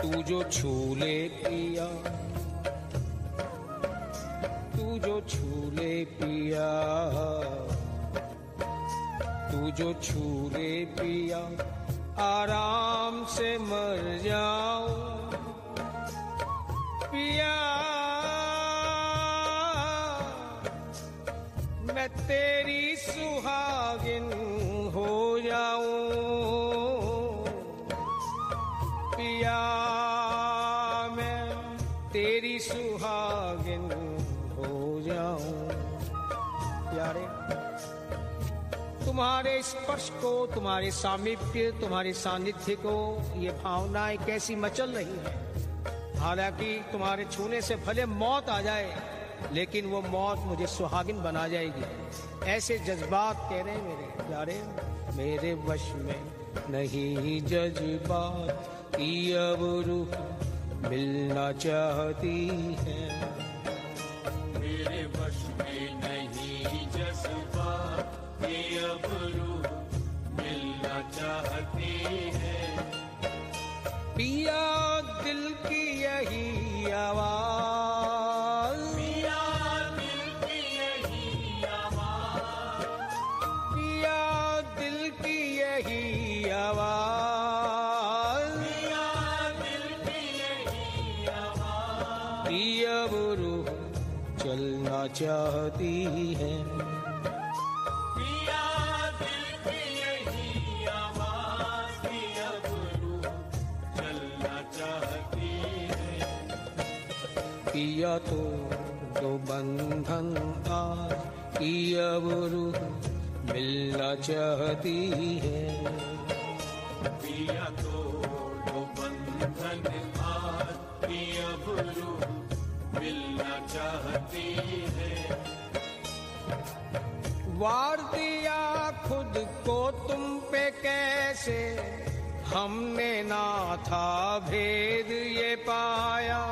तू जो छू ले पिया, तू जो छू ले पिया, तू जो छू ले पिया, आराम से मर जाऊं पिया। मैं तेरी सुहागिन हो जाऊं पिया, मैं तेरी सुहागिन हो जाऊं। प्यारे, तुम्हारे स्पर्श को, तुम्हारे सामीप्य, तुम्हारे सानिध्य को ये भावनाएं कैसी मचल रही है। हालांकि तुम्हारे छूने से भले मौत आ जाए, लेकिन वो मौत मुझे सुहागिन बना जाएगी। ऐसे जज्बात कह रहे मेरे प्यारे, मेरे वश में नहीं जज्बात की अब रूह मिलना चाहती है। मेरे वश में नहीं जज्बात की अब रूह मिलना चाहती है। पिया दिल की यही आवाज, पिया दिल की यही आवाज, पिया दिल की यही आवाज, पिया दिल की यही आवाज, की अब रूह चलना चाहती है। पिया दिल की यही आवाज, की अब रूह चलना चाहती है। पिया तो दो बंधन आज की अब रूह मिलना चाहती है। पिया तो बंधन आज की अब रूह मिलना चाहती है। वार दिया खुद को तुम पे कैसे, हमने ना था भेद ये पाया।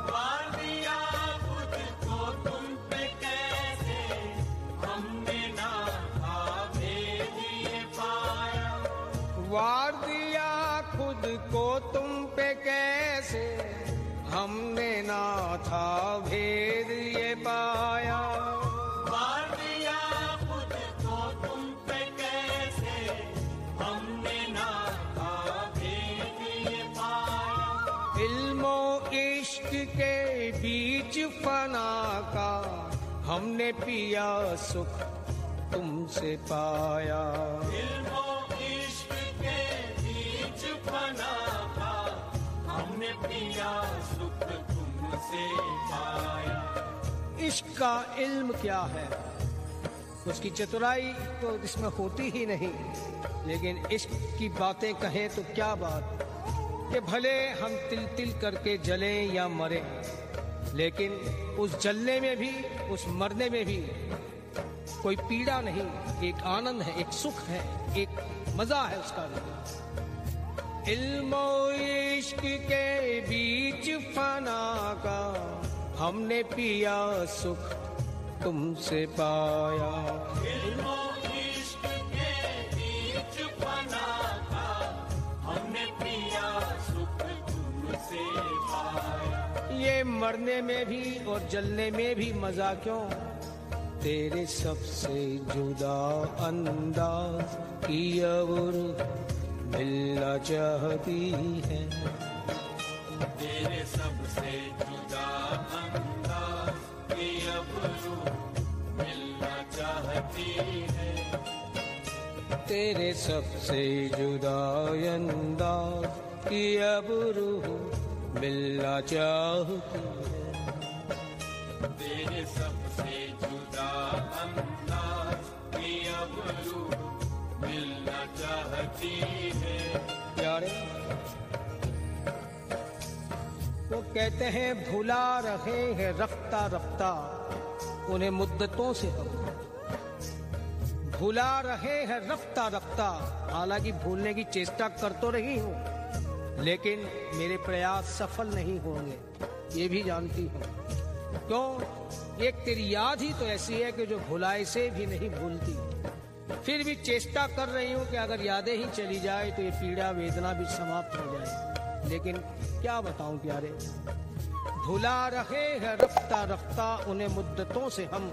वार दिया खुद को तुम पे कैसे, हमने ना था भेद ये पाया। वार दिया खुद को तुम पे कैसे, हमने ना था भेद ये पाया। वार दिया खुद को तुम पे कैसे, हमने ना था भेद ये पाया। इल्मो इश्क के बीच फना का, हमने पिया सुख तुमसे पाया। इल्मो इश्क के बीच फना का, हमने पिया सुख तुमसे पाया। इश्क का इल्म क्या है, उसकी चतुराई तो इसमें होती ही नहीं। लेकिन इश्क की बातें कहें तो क्या बात, कि भले हम तिल तिल करके जलें या मरें, लेकिन उस जलने में भी, उस मरने में भी कोई पीड़ा नहीं, एक आनंद है, एक सुख है, एक मजा है उसका। इल्म इश्क के बीच फना का, हमने पिया सुख तुमसे पाया। इल्मो इश्क के बीच फना का, हमने पिया सुख तुमसे पाया। ये मरने में भी और जलने में भी मजा क्यों, तेरे सबसे जुदा अंदाज की अब मिलना चाहती है। तेरे सबसे जुदा अंदाज की अब रूह मिलना चाहती है। तेरे सबसे जुदा अंदाज की अब रूह मिलना चाहती है। तेरे सबसे जुदा अंदाज की अब रूह मिलना चाहती है। प्यारे, वो कहते हैं भुला रहे हैं रफ्ता रफ्ता उन्हें मुद्दतों से, हम भुला रहे हैं रफ्ता रफ्ता। हालांकि भूलने की चेष्टा कर तो रही हूं, लेकिन मेरे प्रयास सफल नहीं होंगे, ये भी जानती हूं। क्यों? एक तेरी याद ही तो ऐसी है कि जो भुलाए से भी नहीं भूलती। फिर भी चेष्टा कर रही हूं कि अगर यादें ही चली जाए तो ये पीड़ा वेदना भी समाप्त हो जाए। लेकिन क्या बताऊं प्यारे, भुला रहे हैं रफ्ता रफ्ता उन्हें मुद्दतों से हम,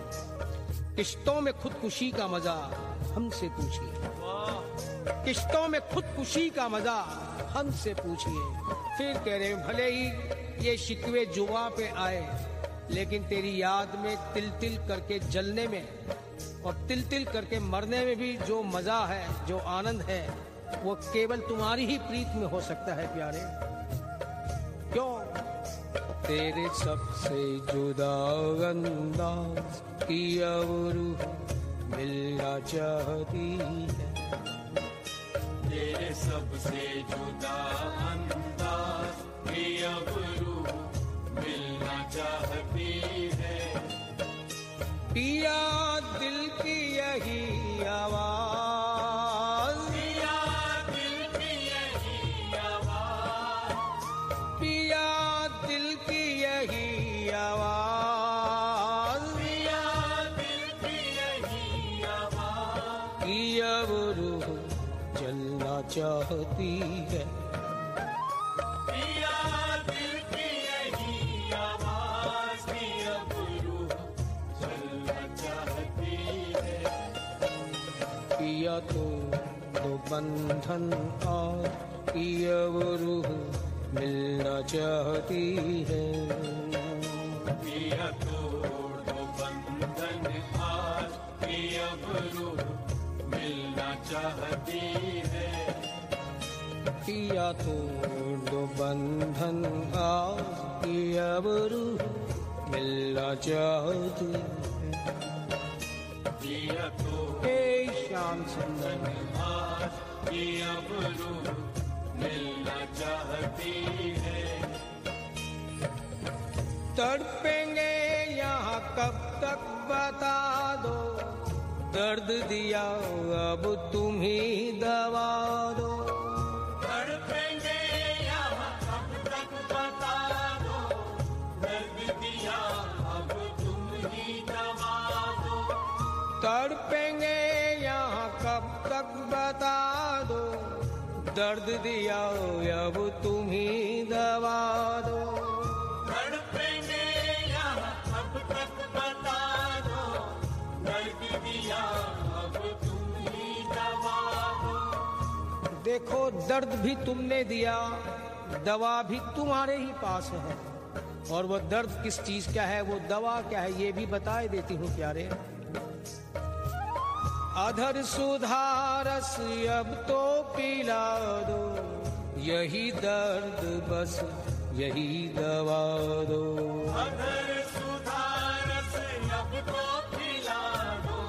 किश्तों में खुदकुशी का मजा हमसे पूछिए, किश्तों में खुदकुशी का मजा हमसे पूछिए। फिर कह रहे भले ही ये शिकवे जुआ पे आए, लेकिन तेरी याद में तिल तिल करके जलने में और तिल तिल करके मरने में भी जो मजा है, जो आनंद है, वो केवल तुम्हारी ही प्रीत में हो सकता है प्यारे। क्यों? तेरे सबसे जुदा अंदाज की अब रूह मिलना चाहती है, तेरे सबसे जुदा अंदाज की अब रूह मिलना चाहती है। पिया दिल की यही आवाज, पिया दिल की यही आवाज, पिया दिल की यही आवाज, पिया दिल की यही आवाज की अब रूह जलना चाहती है। पिया दिल की यही आवाज की अब रूह जलना चाहती है। पिया तो बंधन और की अब रूह मिलना चाहती है। पिया तोड़ दो बंधन आज की अब रूह मिलना चाहती है। पिया तोड़ दो बंधन आज की अब रूह मिलना चाहती है। पिया तोड़ हे श्याम सुंदर आज की अब रूह मिलना चाहती है। तड़पेंगे यहाँ कब तक बता दो, दर्द दिया अब तुम ही दवा दो। तड़पेंगे यहाँ कब तक बता दो, दर्द दिया अब तुम ही दवा दो। तड़पेंगे यहाँ कब तक बता दो, दर्द दिया अब तुम ही दवा दो। तड़पेंगे यहाँ कब तक बता दो, दर्द दिया अब तुम ही दवा दो। देखो दर्द भी तुमने दिया, दवा भी तुम्हारे ही पास है, और वो दर्द किस चीज का है, वो दवा क्या है, ये भी बताए देती हूँ प्यारे। अधर सुधारस अब तो पिला दो, यही दर्द बस यही दवा दो। अधर सुधारस अब तो पिला दो,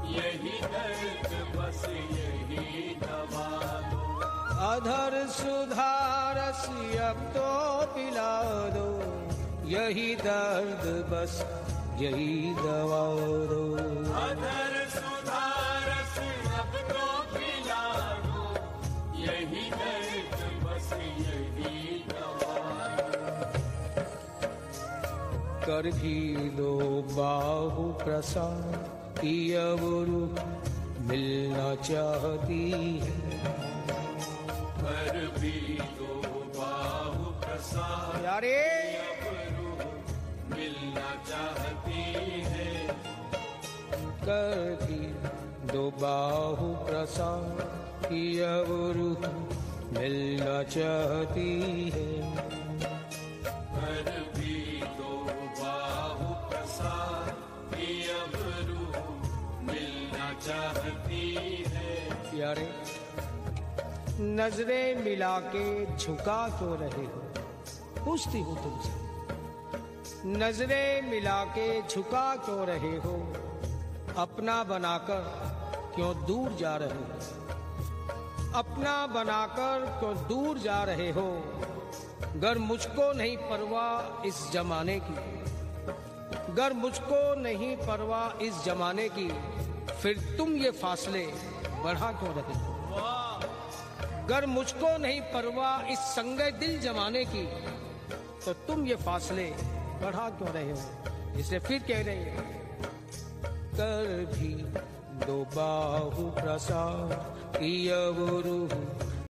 यही दर्द बस यही दवा दो। अधर सुधारस अब तो पिला दो, यही दर्द बस यही दवा दो। अधर सुधारस अब तो पिला दो, यही दर्द बस यही दवा दो। कर भी दो बाहु प्रसाद की अब रूह मिलना चाहती है। कर भी दो बाहु प्रसाद यारे अब रूह मिलना चाहती है। कर भी दो बाहु प्रसाद की अब रूह मिलना चाहती है। कर भी दो बाहु प्रसाद की अब रूह मिलना चाहती है। यारे नजरें मिला के झुका क्यों रहे हो, पूछती हूँ तुमसे। नजरें मिला के झुका क्यों रहे हो, अपना बनाकर क्यों दूर जा रहे हो, अपना बनाकर क्यों दूर जा रहे हो। गर मुझको नहीं परवाह इस जमाने की, गर मुझको नहीं परवाह इस जमाने की, फिर तुम ये फासले बढ़ा क्यों रहे हो। गर मुझको नहीं परवाह इस संगे दिल जमाने की, तो तुम ये फासले बढ़ा क्यों रहे हो। इसलिए फिर कह रहे हैं, कर भी दो बाहु प्रसाद की अब रूह